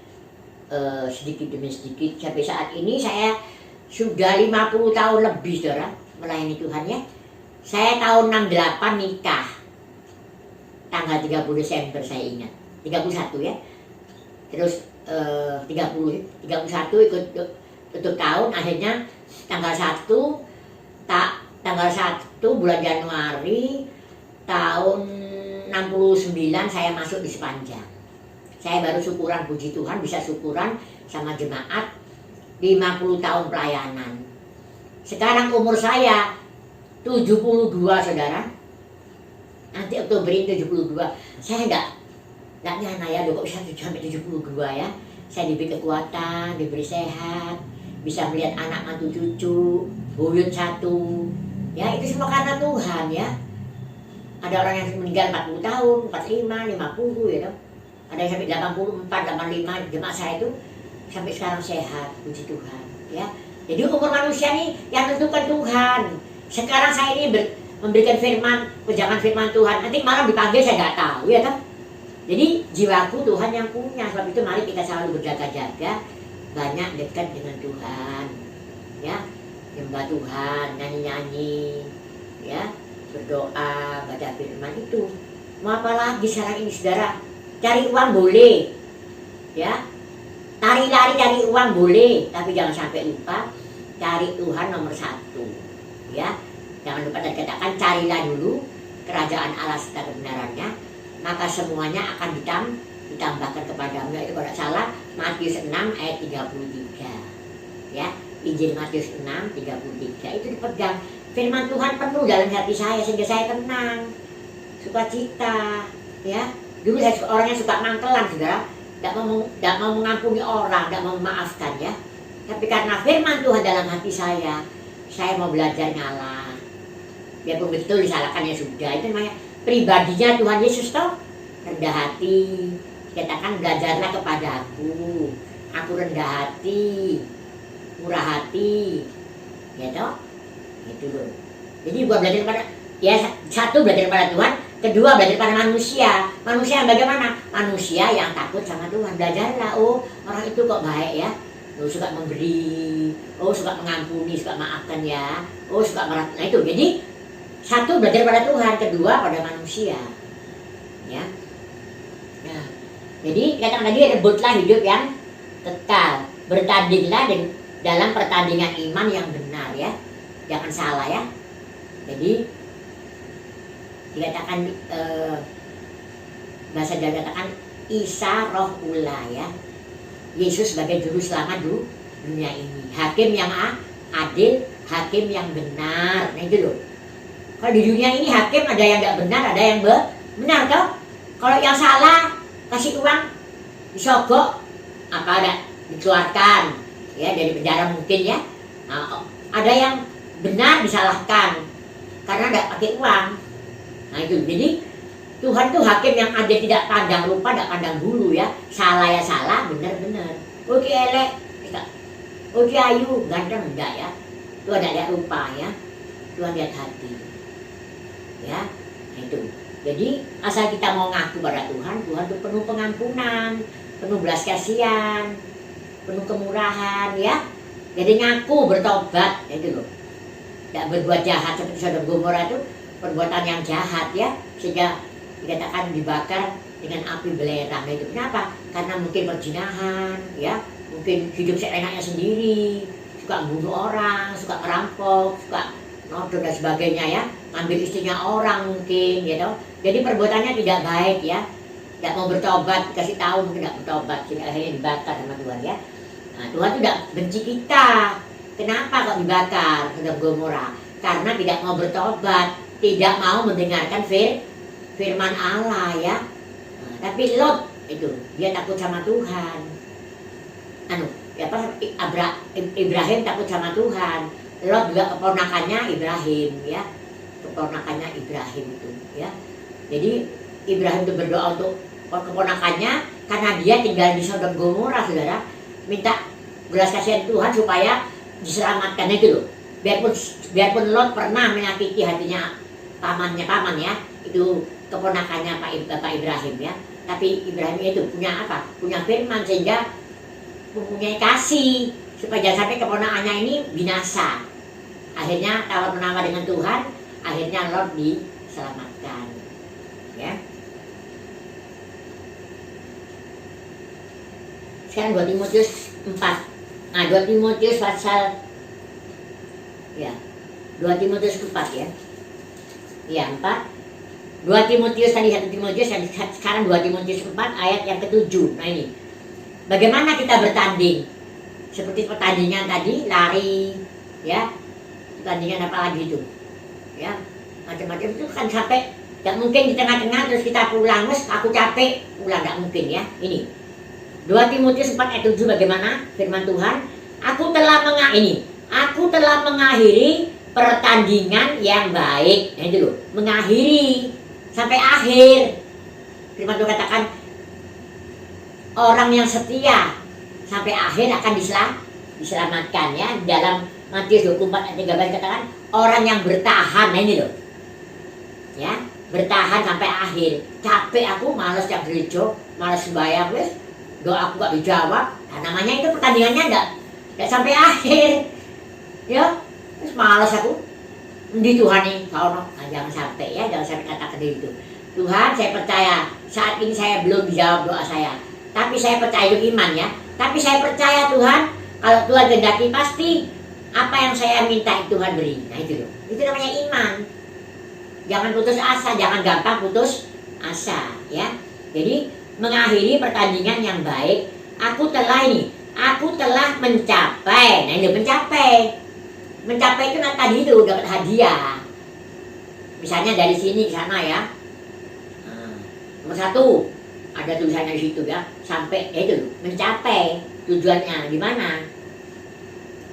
sedikit demi sedikit. Sampai saat ini saya sudah 50 tahun lebih saudara melayani Tuhan ya. Saya tahun 68 nikah, tanggal 30 Desember saya ingat, 31 ya. Terus 31 ikut tutup tahun, akhirnya tanggal 1 bulan Januari tahun 69 saya masuk di Sepanjang. Saya baru syukuran, puji Tuhan bisa syukuran sama jemaat 50 tahun pelayanan. Sekarang umur saya 72 saudara. Nanti Oktober ini 72. Saya enggak nyana ya, kok bisa sampai 72 ya. Saya diberi kekuatan, diberi sehat, bisa melihat anak mantu cucu, buyut satu. Ya itu semua karena Tuhan ya. Ada orang yang meninggal 40 tahun, 45, 50 ya toh. Ada yang sampai 84, 85, jemaat saya itu sampai sekarang sehat, puji Tuhan ya. Jadi umur manusia ini yang tentukan Tuhan. Sekarang saya ini memberikan firman, pejangan firman Tuhan. Nanti malam dipanggil saya nggak tahu ya toh. Jadi jiwaku Tuhan yang punya. Sebab itu mari kita selalu berjaga-jaga, banyak dekat dengan Tuhan ya. Nyembah Tuhan, nyanyi-nyanyi ya, berdoa, baca firman itu. Mau apa lagi sekarang ini saudara? Cari uang boleh ya, lari-lari cari uang boleh, tapi jangan sampai lupa cari Tuhan nomor satu ya. Jangan lupa dan katakan carilah dulu kerajaan Allah serta kebenarannya, maka semuanya akan ditambahkan kepadamu. Itu kalau salah Matius 6 ayat 33 ya. Injil Matius 6 33 itu dipegang. Firman Tuhan penuh dalam hati saya sehingga saya tenang, sukacita ya. Dulu saya orang yang suka mangkelan saudara, tidak mau mengampuni orang, tidak mau memaafkan ya. Tapi karena firman Tuhan dalam hati saya mau belajar ngalah. Biarpun betul disalahkan ya sudah, itu namanya pribadinya Tuhan Yesus toh, rendah hati. Katakan belajarlah kepadaku, aku rendah hati, murah hati, ya toh, itu loh. Jadi buat belajar pada, ya satu belajar pada Tuhan, kedua belajar pada manusia. Manusia yang bagaimana? Manusia yang takut sama Tuhan. Belajarlah, oh orang itu kok baik ya, oh suka memberi, oh suka mengampuni, suka maafkan ya, oh suka marah. Nah itu, jadi satu belajar pada Tuhan, kedua pada manusia, ya. Nah, jadi katakan tadi rebutlah hidup yang kekal, bertandinglah dalam pertandingan iman yang benar ya, jangan salah ya. Jadi dikatakan bahasa Jawa katakan Isa Roh Ula ya, Yesus sebagai juru selamat dunia ini, hakim yang adil, hakim yang benar. Nah itu loh. Kalau di dunia ini hakim ada yang nggak benar, ada yang benar toh. Kalau yang salah kasih uang disogok, apa ada dikeluarkan ya dari penjara mungkin ya. Nah, ada yang benar disalahkan karena nggak pakai uang. Nah itu, jadi Tuhan tuh hakim yang ada, tidak pandang rupa, tidak pandang bulu ya. Salah ya salah, benar-benar. Oke elek, oke ayu, ganteng enggak ya. Itu ada lihat rupa ya, Tuhan lihat hati ya. Nah, itu. Jadi asal kita mau ngaku pada Tuhan, Tuhan itu penuh pengampunan, penuh belas kasihan, penuh kemurahan ya. Jadi ngaku bertobat, itu loh. Tidak berbuat jahat seperti Sodom Gomora itu perbuatan yang jahat ya, sehingga dikatakan dibakar dengan api belerang. Itu kenapa? Karena mungkin perzinahan ya, mungkin hidup seenaknya sendiri, suka bunuh orang, suka merampok, suka nodong dan sebagainya ya, ambil istrinya orang mungkin gitu. Jadi perbuatannya tidak baik ya, tidak mau bertobat, kasih tahu mungkin tidak bertobat, sehingga akhirnya dibakar sama Tuhan ya. Nah, Tuhan tidak benci kita. Kenapa kok dibakar Sodom Gomora? Karena tidak mau bertobat, tidak mau mendengarkan firman Allah ya. Nah, tapi Lot itu dia takut sama Tuhan. Ibrahim takut sama Tuhan. Lot juga keponakannya Ibrahim ya, keponakannya Ibrahim itu ya. Jadi Ibrahim itu berdoa untuk keponakannya karena dia tinggal di Sodom Gomora saudara, minta belas kasihan Tuhan supaya diselamatkan itu loh. Biarpun Lot pernah menyakiti hatinya paman ya, itu keponakannya Bapak Ibrahim ya. Tapi Ibrahim itu punya apa? Punya firman sehingga mempunyai kasih supaya jangan sampai keponakannya ini binasa. Akhirnya tawar menawar dengan Tuhan, akhirnya Lot diselamatkan ya. Sekarang 2 Timotius 4. Nah 2 Timotius pasal ya, 2 Timotius 4 ya. Ya 4 2 Timotius tadi, 1 Timotius, sekarang 2 Timotius 4 ayat yang ke-7. Nah ini, bagaimana kita bertanding? Seperti pertandingan tadi, lari, ya, pertandingan apa lagi itu, ya, macam-macam itu kan sampai, gak mungkin di tengah-tengah terus kita pulang, mas aku capek, pulang, gak mungkin ya. Ini 2 Timotius 4 ayat 7, bagaimana firman Tuhan? Aku telah mengakhiri pertandingan yang baik. Nah itu loh, mengakhiri sampai akhir. Firman Tuhan katakan orang yang setia sampai akhir akan diselamatkan ya. Dalam Matius 24 ayat 13 katakan orang yang bertahan. Nah ini loh, ya, bertahan sampai akhir. Capek aku, malas tiap gereja, malas sembahyang, wes doa aku gak dijawab. Nah, namanya itu pertandingannya gak sampai akhir, ya. Terus malas aku, di Tuhan nih, nah, jangan sampai ya, jangan sampai katakan itu. Tuhan, saya percaya saat ini saya belum dijawab doa saya, tapi saya percaya itu iman ya. Tapi saya percaya Tuhan, kalau Tuhan kehendaki pasti apa yang saya minta Tuhan beri. Nah itu loh, itu namanya iman. Jangan putus asa, jangan gampang putus asa ya. Jadi mengakhiri pertandingan yang baik. Aku telah mencapai. Nah ini mencapai itu kan tadi itu dapat hadiah. Misalnya dari sini ke sana ya. Nah, nomor 1 ada tulisannya di situ ya. Sampai itu mencapai tujuannya di mana?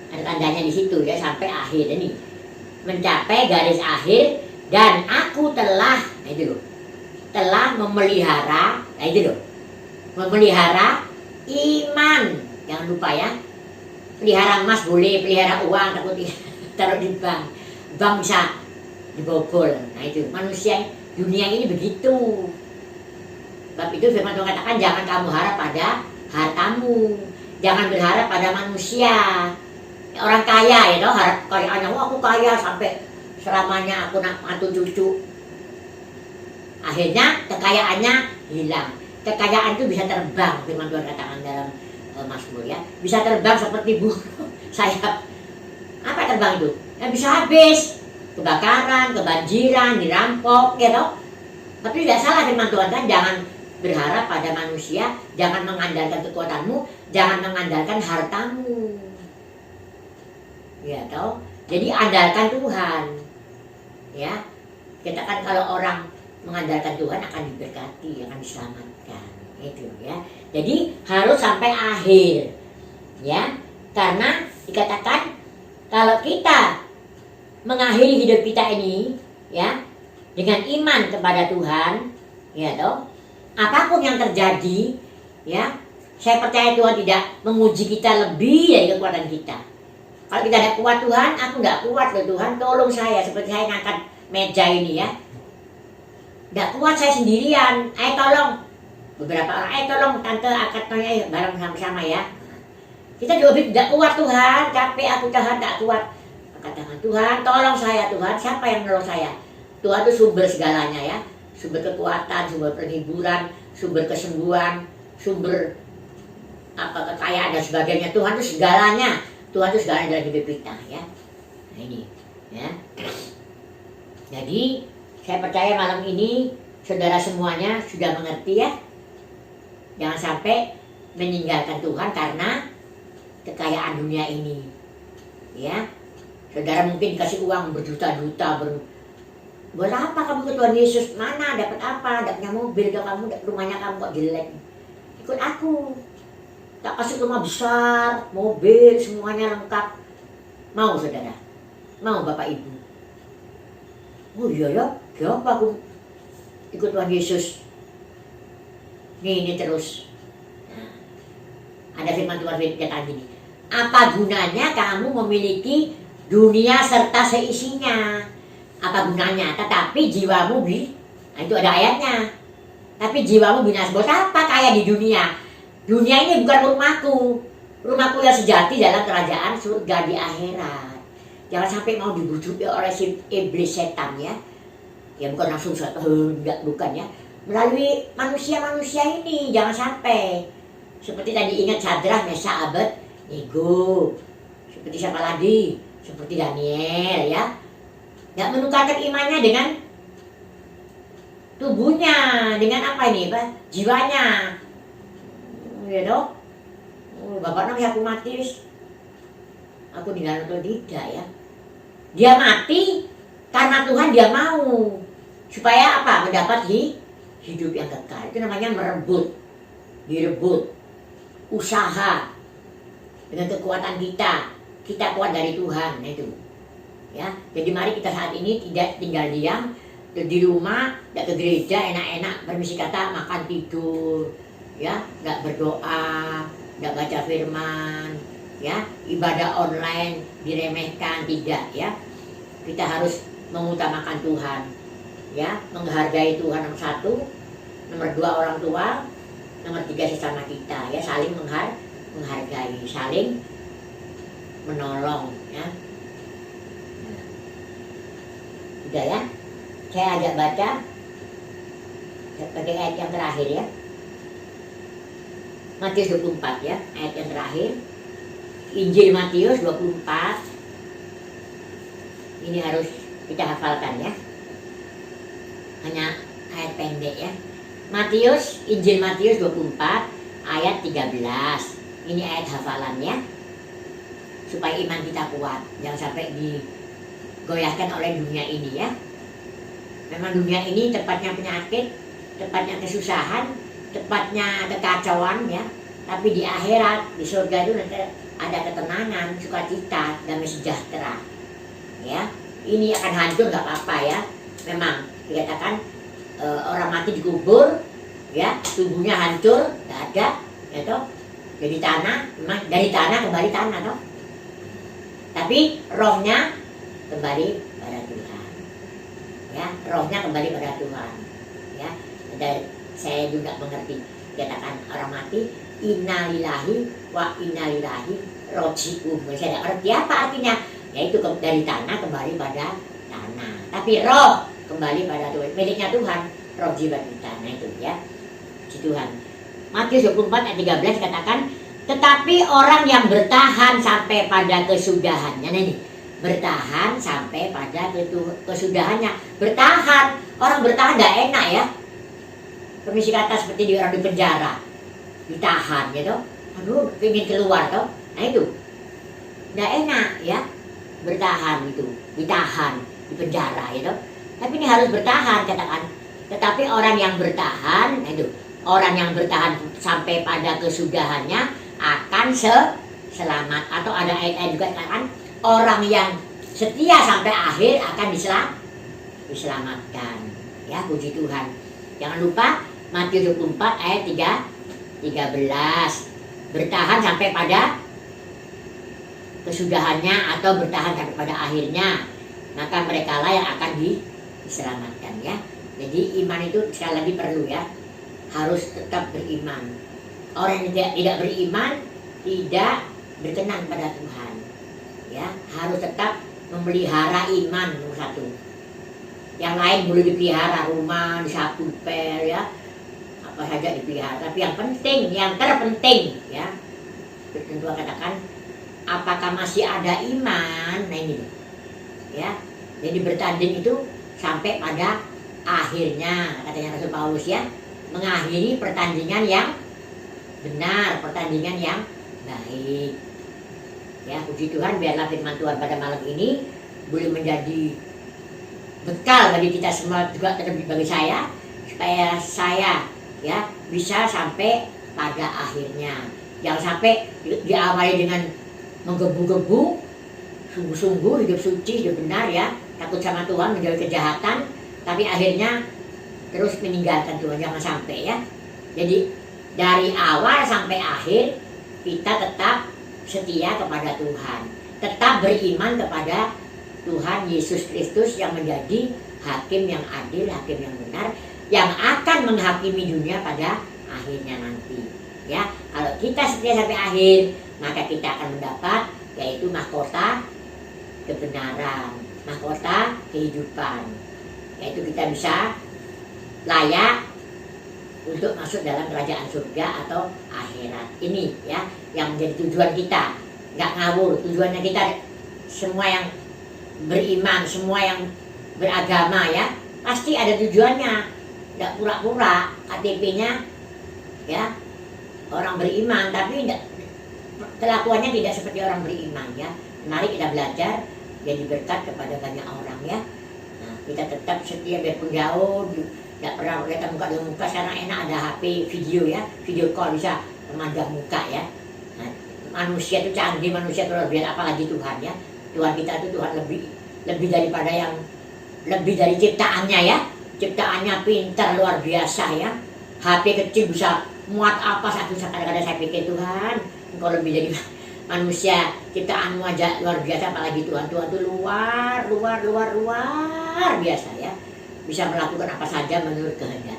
Ada tandanya di situ ya, sampai akhir ini. Mencapai garis akhir dan aku telah, nah itu loh, telah memelihara, nah itu loh, memelihara iman. Jangan lupa ya. Pelihara emas boleh, pelihara uang takut taruh di bank bisa dibobol. Nah itu manusia dunia ini begitu. Sebab itu firman Tuhan katakan jangan kamu harap pada hartamu, jangan berharap pada manusia. Orang kaya ya toh, harap kayaannya, oh aku kaya sampai selamanya aku nak mantu cucu. Akhirnya kekayaannya hilang. Kekayaan itu bisa terbang, firman Tuhan katakan dalam Mazmur ya, bisa terbang seperti burung sayap. Apa terbang itu? Ya bisa habis, kebakaran, kebanjiran, dirampok, ya toh. Tapi tidak salah firman Tuhan kan, jangan berharap pada manusia, jangan mengandalkan kekuatanmu, jangan mengandalkan hartamu, ya toh. Jadi andalkan Tuhan, ya. Kita kan kalau orang mengandalkan Tuhan akan diberkati, akan diselamatkan, itu ya. Jadi harus sampai akhir ya, karena dikatakan kalau kita mengakhiri hidup kita ini ya dengan iman kepada Tuhan ya toh, apapun yang terjadi ya, saya percaya Tuhan tidak menguji kita lebih dari kekuatan kita. Kalau kita tidak kuat, Tuhan aku nggak kuat loh Tuhan, tolong saya, seperti saya ngangkat meja ini ya, nggak kuat saya sendirian, ayo tolong. Beberapa orang, tolong tante angkat tonya bareng sama-sama ya. Kita juga tidak kuat Tuhan, capek aku Tuhan, tak kuat. Katakan Tuhan, tolong saya Tuhan, siapa yang menolong saya? Tuhan itu sumber segalanya ya, sumber kekuatan, sumber penghiburan, sumber kesembuhan, sumber apa kekayaan dan sebagainya. Tuhan itu segalanya, Tuhan itu segalanya dalam hidup kita ya. Nah ini ya. Jadi saya percaya malam ini saudara semuanya sudah mengerti ya. Jangan sampai meninggalkan Tuhan karena kekayaan dunia ini ya. Saudara mungkin dikasih uang berjuta-juta, buat apa kamu ke Tuhan Yesus? Mana dapat apa? Tidak punya mobil, kamu rumahnya kamu kok jelek. Ikut aku, tak kasih rumah besar, mobil, semuanya lengkap. Mau saudara? Mau Bapak Ibu? Oh iya ya, kenapa aku ikut Tuhan Yesus? Ini terus. Nah, ada firman Tuhan kata gini, apa gunanya kamu memiliki dunia serta seisinya? Apa gunanya? Tetapi jiwamu nah itu ada ayatnya. Tapi jiwamu binasa. Buat apa kaya di dunia? Dunia ini bukan rumahku. Rumahku yang sejati dalam kerajaan surga di akhirat. Jangan sampai mau dibujuki oleh si iblis setan ya. Ya bukan langsung enggak, bukan ya. Melalui manusia-manusia ini, jangan sampai. Seperti tadi ingat Sadrah, Mesyak, Abednego. Seperti siapa lagi? Seperti Daniel ya. Nggak menukarkan imannya dengan tubuhnya, dengan apa ini, Pak? Jiwanya. Ya dong. Bapak namanya aku mati, aku tinggal atau tidak ya. Dia mati karena Tuhan dia mau. Supaya apa? Mendapat hidup yang kekal. Itu namanya merebut. Direbut. Usaha. Dengan kekuatan kita. Kita kuat dari Tuhan. Nah itu. Ya, jadi mari kita saat ini tidak tinggal diam di rumah, tidak ke gereja enak-enak permisi kata makan tidur, ya, nggak berdoa, nggak baca firman, ya, ibadah online diremehkan, tidak ya. Kita harus mengutamakan Tuhan, ya, menghargai Tuhan nomor satu, nomor dua orang tua, nomor tiga sesama kita, ya, saling menghargai, saling menolong, ya. Udah ya, saya ajak baca pakai ayat yang terakhir ya. Matius 24 ya, ayat yang terakhir. Injil Matius 24. Ini harus kita hafalkan ya. Hanya ayat pendek ya. Injil Matius 24 ayat 13. Ini ayat hafalannya. Supaya iman kita kuat, jangan sampai digoyahkan oleh dunia ini ya. Memang dunia ini tempatnya penyakit, tempatnya kesusahan, tempatnya kekacauan ya. Tapi di akhirat, di surga itu nanti ada ketenangan, sukacita, damai sejahtera. Ya, ini akan hancur nggak apa-apa ya. Memang dikatakan orang mati dikubur, ya, tubuhnya hancur, nggak ada, ya toh. Jadi tanah, memang dari tanah kembali tanah toh. Tapi rohnya kembali pada Tuhan, ya, rohnya kembali pada Tuhan, ya. Dan saya juga mengerti, katakan orang mati, innalillahi wa innalillahi roji'un. Saya tidak ngerti apa artinya, yaitu dari tanah kembali pada tanah. Tapi roh kembali pada Tuhan, miliknya Tuhan, roh jiwa kita. Nah itu ya, si Tuhan. Matius 24 ayat 13 katakan, tetapi orang yang bertahan sampai pada kesudahannya, nah ini, bertahan sampai pada kesudahannya. Bertahan, orang bertahan gak enak ya. Permisi kata seperti di orang di penjara, ditahan gitu. Aduh, ingin keluar toh. Nah itu, gak enak ya. Bertahan itu, ditahan di penjara gitu. Tapi ini harus bertahan katakan. Tetapi orang yang bertahan, nah itu, orang yang bertahan sampai pada kesudahannya akan selamat. Atau ada ayat-ayat juga katakan, orang yang setia sampai akhir akan diselamatkan. Ya, puji Tuhan. Jangan lupa Matius 24 ayat 13. Bertahan sampai pada kesudahannya atau bertahan sampai pada akhirnya, maka merekalah yang akan diselamatkan ya. Jadi iman itu sekali lagi perlu ya. Harus tetap beriman. Orang yang tidak beriman tidak berkenan pada Tuhan. Ya, harus tetap memelihara iman nomor satu. Yang lain boleh dipelihara, rumah, disapu pel ya, apa saja dipelihara. Tapi yang penting, yang terpenting ya, tentu katakan, apakah masih ada iman? Nah ini ya. Jadi bertanding itu sampai pada akhirnya, katanya Rasul Paulus ya, mengakhiri pertandingan yang benar, pertandingan yang baik. Ya, puji Tuhan, biarlah firman Tuhan pada malam ini boleh menjadi bekal bagi kita semua, juga terlebih bagi saya, supaya saya ya bisa sampai pada akhirnya. Jangan sampai diawali dengan menggebu-gebu, sungguh-sungguh hidup suci, hidup benar ya, takut sama Tuhan, menjauhi kejahatan, tapi akhirnya terus meninggalkan Tuhan. Jangan sampai ya. Jadi dari awal sampai akhir kita tetap setia kepada Tuhan, tetap beriman kepada Tuhan Yesus Kristus yang menjadi hakim yang adil, hakim yang benar, yang akan menghakimi dunia pada akhirnya nanti. Ya, kalau kita setia sampai akhir, maka kita akan mendapat yaitu mahkota kebenaran, mahkota kehidupan. Yaitu kita bisa layak untuk masuk dalam kerajaan surga atau akhirat. Ini ya yang menjadi tujuan kita. Nggak ngawur, tujuannya kita semua yang beriman, semua yang beragama ya, pasti ada tujuannya. tidak pura-pura KTP-nya ya orang beriman, tapi tidak, kelakuannya tidak seperti orang beriman ya. Mari kita belajar jadi berkat kepada banyak orang ya. Nah, kita tetap setia biarpun jauh, tidak pernah kelihatan muka dengan muka. Sekarang enak ada HP video ya, video call bisa memandang muka ya. Nah, manusia itu canggih, manusia itu luar biasa, apalagi Tuhan ya. Tuhan kita itu Tuhan lebih daripada yang lebih dari ciptaannya ya. Ciptaannya pintar luar biasa ya. HP kecil bisa muat apa, satu kadang-kadang saya pikir Tuhan engkau lebih dari manusia, ciptaanmu aja luar biasa, apalagi Tuhan. Tuhan itu luar biasa ya, bisa melakukan apa saja menurut kehendaknya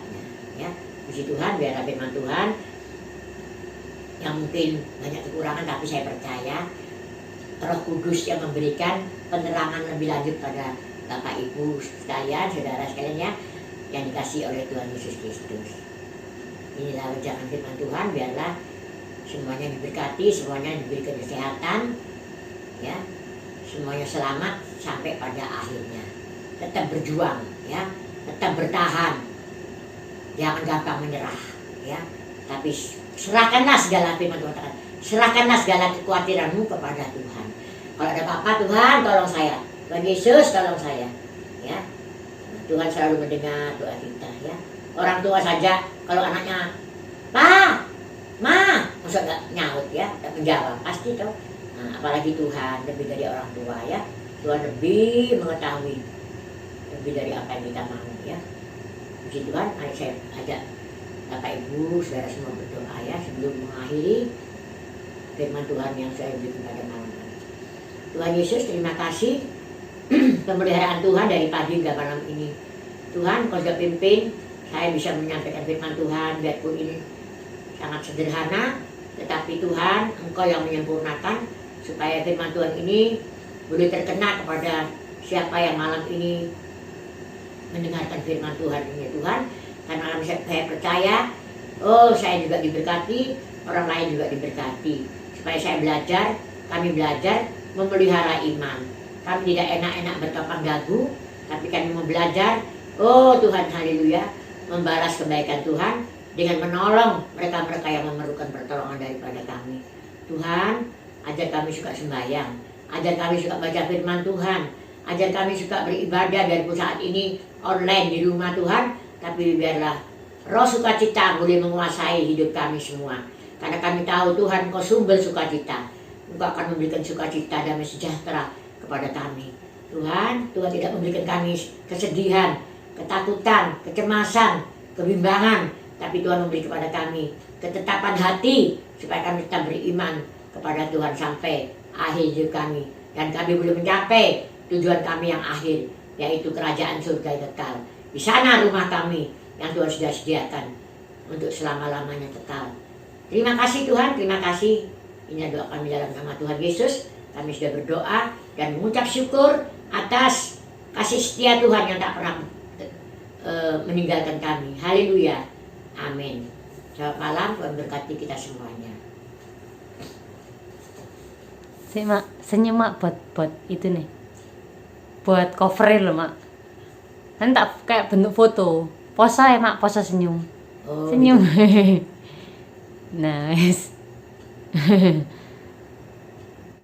ya. Puji Tuhan, biarlah firman Tuhan yang mungkin banyak kekurangan, tapi saya percaya Roh Kudus yang memberikan penerangan lebih lanjut pada Bapak Ibu sekalian, saudara sekalian ya, yang dikasih oleh Tuhan Yesus Kristus. Inilah ucapan firman Tuhan, biarlah semuanya diberkati, semuanya diberi kesehatan ya, semuanya selamat sampai pada akhirnya. Tetap berjuang ya, tetap bertahan, jangan gampang menyerah ya, tapi serahkanlah segala, firman Tuhan katakan, serahkanlah segala kekhawatiranmu kepada Tuhan. Kalau ada apa-apa, Tuhan tolong saya, Tuhan Yesus tolong saya ya. Tuhan selalu mendengar doa kita ya. Orang tua saja kalau anaknya Pa, Ma, masa nggak nyaut ya, nggak menjawab, pasti tuh. Nah, apalagi Tuhan lebih dari orang tua ya. Tuhan lebih mengetahui lebih dari apa yang kita mau ya. Puji Tuhan, mari saya ajak Bapak Ibu, saudara semua berdoa ya sebelum mengakhiri firman Tuhan yang saya berikan pada malam hari. Tuhan Yesus, terima kasih pemeliharaan Tuhan dari pagi hingga malam ini. Tuhan, Kau sudah pimpin saya bisa menyampaikan firman Tuhan, biarpun ini sangat sederhana, tetapi Tuhan Engkau yang menyempurnakan supaya firman Tuhan ini boleh terkena kepada siapa yang malam ini mendengarkan firman Tuhan ini Tuhan. Karena saya percaya, oh saya juga diberkati, orang lain juga diberkati. Supaya saya belajar, kami belajar memelihara iman. Kami tidak enak-enak bertopang dagu, tapi kami mau belajar, oh Tuhan, haleluya, membalas kebaikan Tuhan dengan menolong mereka-mereka yang memerlukan pertolongan daripada kami. Tuhan, ajar kami suka sembahyang, ajar kami suka baca firman Tuhan, ajar kami suka beribadah dari saat ini online di rumah Tuhan, tapi biarlah roh sukacita boleh menguasai hidup kami semua. Karena kami tahu Tuhan Engkau sumber sukacita, Engkau akan memberikan sukacita dan sejahtera kepada kami. Tuhan tidak memberikan kami kesedihan, ketakutan, kecemasan, kebimbangan, tapi Tuhan memberi kepada kami ketetapan hati supaya kami tetap beriman kepada Tuhan sampai akhir hidup kami, dan kami boleh mencapai tujuan kami yang akhir, yaitu kerajaan surga yang kekal. Di sana rumah kami yang Tuhan sudah sediakan untuk selama-lamanya kekal. Terima kasih Tuhan, terima kasih. Ini doa kami dalam nama Tuhan Yesus. Kami sudah berdoa dan mengucap syukur atas kasih setia Tuhan yang tak pernah meninggalkan kami. Haleluya. Amin. Selamat malam, Tuhan berkati kita semuanya. Mak, senyum Mak buat itu nih. Buat cover loh Mak. Kan tak kayak bentuk foto. Posa ya Mak, posa senyum. Oh, senyum. gitu. Nice.